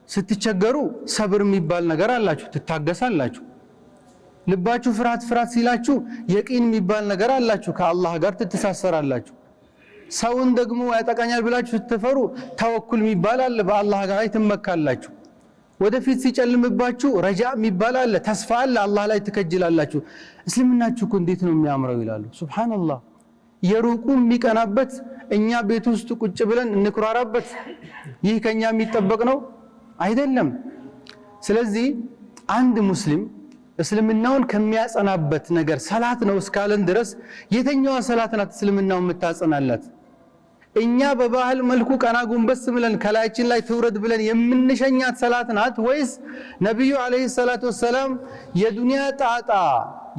ስትቸገሩ ሰብር የሚባል ነገር አላችሁ ትታገሳላችሁ ልባችሁ ፍርሃት ሲላችሁ የቂን የሚባል ነገር አላችሁ ከአላህ ጋር ትተሳሰራላችሁ ሰውን ደግሞ ያጠቃኛል ብላችሁ ስትፈሩ ተወኩል የሚባል አለ በአላህ ጋር ትመካላችሁ ወደፊት ሲጨልምባችሁ ረጃ የሚባል አለ ተስፋ አለ አላህ ላይ ትከጅላላችሁ እስልምናችሁ እንዴት ነው የሚያምረው ይላሉ ሱብሃንአላህ የሩቁ የሚቀናበት እኛ ቤት ውስጥ ቁጭ ብለን እንኩራራበት ይህ ከኛ የሚጠበቅ ነው አይደለም ስለዚህ አንድ ሙስሊም እስልምናውን ከሚያጸናበት ነገር ሰላት ነው እስካለን ድረስ የተኛው ሰላት ናት እስልምናውን የምታጸናላት እኛ በባህል መልኩ ቀና ጎንበስ ብለን ከላያችን ላይ ተውረድ ብለን የምንሸኛት ሰላት ናት ወይስ ነብዩ አለይሂ ሰላቱ ወሰለም የዱንያ ጣጣ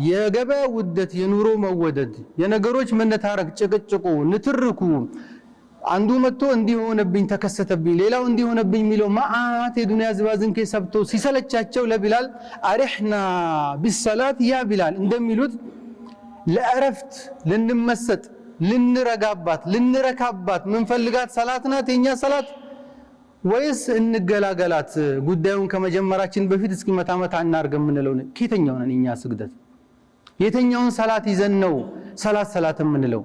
የገበያ ውደት የኑሮ መወደድ የነገሮች መነታረክ ጭቅጭቁ ንትርኩ አንዱ መጥቶ እንዲሆነብኝ ተከሰተብኝ ሌላው እንዲሆነብኝ ሚለው ማአት የዱንያ ዝባዝንከ ሰብቶ ሲሰለቻቸው ለቢላል አሪህና ቢሰላት ያ ቢላል እንደሚሉት ለአረፍት ልንመሰጥ ልንረጋባት ልንረካባት ምን ፈልጋት ሰላት ናት የኛ ሰላት ወይስ እንገላገላት ጉዳዩን ከመጀመራችን በፊት እስኪ መታመታ እናርገም ምንለው ከየተኛው ነን እኛ ስግደት የተኛውን ሰላት ይዘን ነው ሰላት ምንለው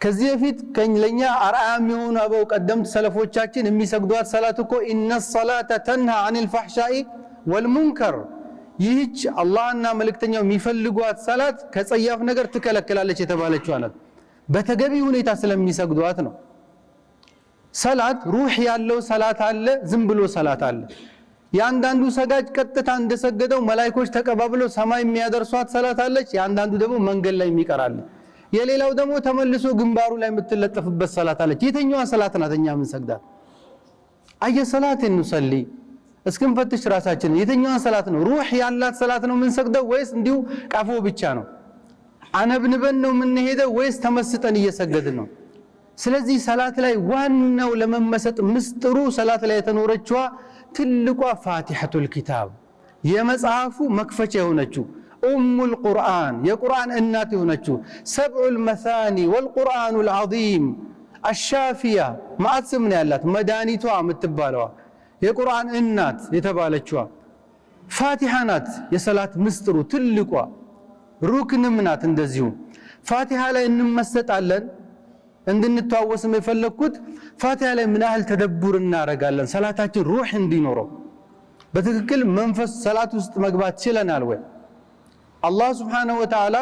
ከዚህ በፊት ለኛ አርአያ የሚሆኑ አበው ቀደምት ሰለፎቻችን የሚሰግዱት ሰላት እኮ ኢነ الصلاه تنهى عن الفحشاء والمنكر ይህች አላህና መልእክተኛው የሚፈልጓት ሰላት ከጸያፍ ነገር ትከለክላለች የተባለችው አላት በተገቢ ሁኔታ ስለሚሰግዱት ነው ሰላት ሩህ ያለው ሰላት አለ ዝም ብሎ ሰላት አለ ያንዳንዱ ሰጋጅ ቀጥታ እንደሰገደው መላእክቶች ተቀባብለው ሰማይ የሚያደርሷት ሰላት አለች ያንዳንዱ ደግሞ መንገድ ላይ የሚቀራል የሌላው ደግሞ ተመልሶ ግንባሩ ላይ የምትለጠፍበት ሰላት አለች የተኛው ሰላት ናተኛ ምን ሰግዳት አየ ሰላት እንሰሊ እስከምፈትሽ ራሳችን የተኛው ሰላት ነው ሩህ ያላት ሰላት ነው ምን ሰግደው ወይስ እንዲሁ ቃፎ ብቻ ነው አነብንበን ነው ምን ሄደው ወይስ ተመስጠን እየሰገድን ነው ስለዚህ ሰላት ላይ ዋናው ለመመሰጥ ምስጥሩ ሰላት ላይ የተኖረችዋ ትልቋ ፋቲሐቱል ኪታብ የመጽሐፉ መክፈቻ የሆነችው ام القرآن የቁርአን እናት የሆነችው سبع المثاني والقرآن العظيم الشافية ማአት ስም ነው ያላት መድኃኒቷ የምትባለዋ የቁርአን እናት የተባለችዋ ፋቲሐ ናት የሰላት ምስጥሩ ትልቋ ሩክንም ናት እንደዚሁ ፋቲሐ ላይ እንመሰጣለን እንድንተዋወስም የፈለኩት ፋቲሐ ላይ ምን ያህል ተደቡር እናረጋለን ሰላታችን ሩህ እንዲኖረው በትክክል መንፈስ ሰላት ውስጥ መግባት ይችላል ወይ አላህ Subhanahu Wa Ta'ala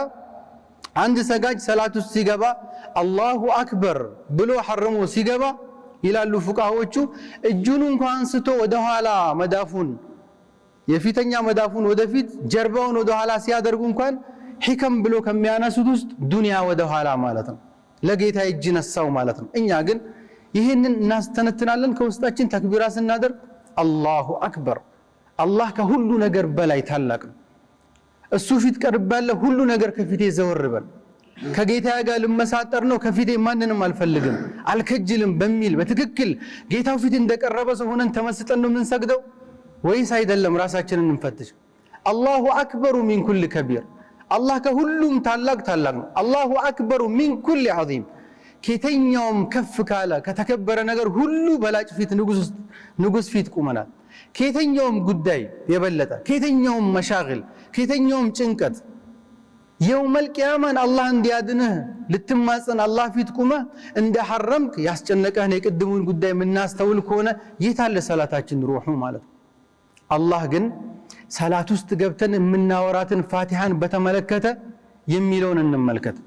አንድ ሰጋጅ ሰላት ውስጥ ሲገባ አላሁ አክበር ብሎ ሐረሙ ሲገባ ይላሉ ፉቃዎቹ እጁን እንኳን አንስቶ ወደ ኋላ መዳፉን የፊተኛ መዳፉን ወደፊት ጀርባውን ወደ ኋላ ሲያደርጉ እንኳን ሂከም ብሎ ከሚያነሱት ውስጥ ዱንያ ወደ ኋላ ማለት ነው ለጌታ እጅ ነሳው ማለት ነው እኛ ግን ይሄንን እናስተነትናለን ከውስጣችን ተክቢራ ስናደርግ አላሁ አክበር አላህ ከሁሉ ነገር በላይ ታላቅ ነው እሱ ፊት ቀርባለ ሁሉ ነገር ከፊቴ ዘወርበል ከጌታ ጋር ለመሳጠር ነው ከፊቴ ማንንም አልፈልግም አልከጅልም በሚል በትክክል ጌታው ፊት እንደቀረበ ሰው ሆነን ተመስጠን ነው ምን ሰግደው ወይስ አይደለም ራሳችንን እንፈትሽ አላሁ አክበሩ ሚን ኩል ከቢር አላህ ከሁሉም ታላቅ ነው አላሁ አክበሩ ሚን ኩል ዐዚም ከተኛውም ከፍ ካለ ከተከበረ ነገር ሁሉ በላጭ ፊት ንጉስ ፊት ቁመናል ከተኛውም ጉዳይ የበለጠ ከተኛውም መሻግል ከተኛውም ጭንቀት يوم القيامة الله እንዲያድነህ ልትማጸን አላህ ፊት ቁመ እንደ ሐረምክ ያስጨነቀህ ነው የቀድሙን ጉዳይ ምናስ ተውል ከሆነ የታለ ሰላታችን ሩሁ ማለት አላህ ግን ሰላት ውስጥ ገብተን የምናወራትን ፋቲሃን በተመለከተ የሚለውን እንመልከት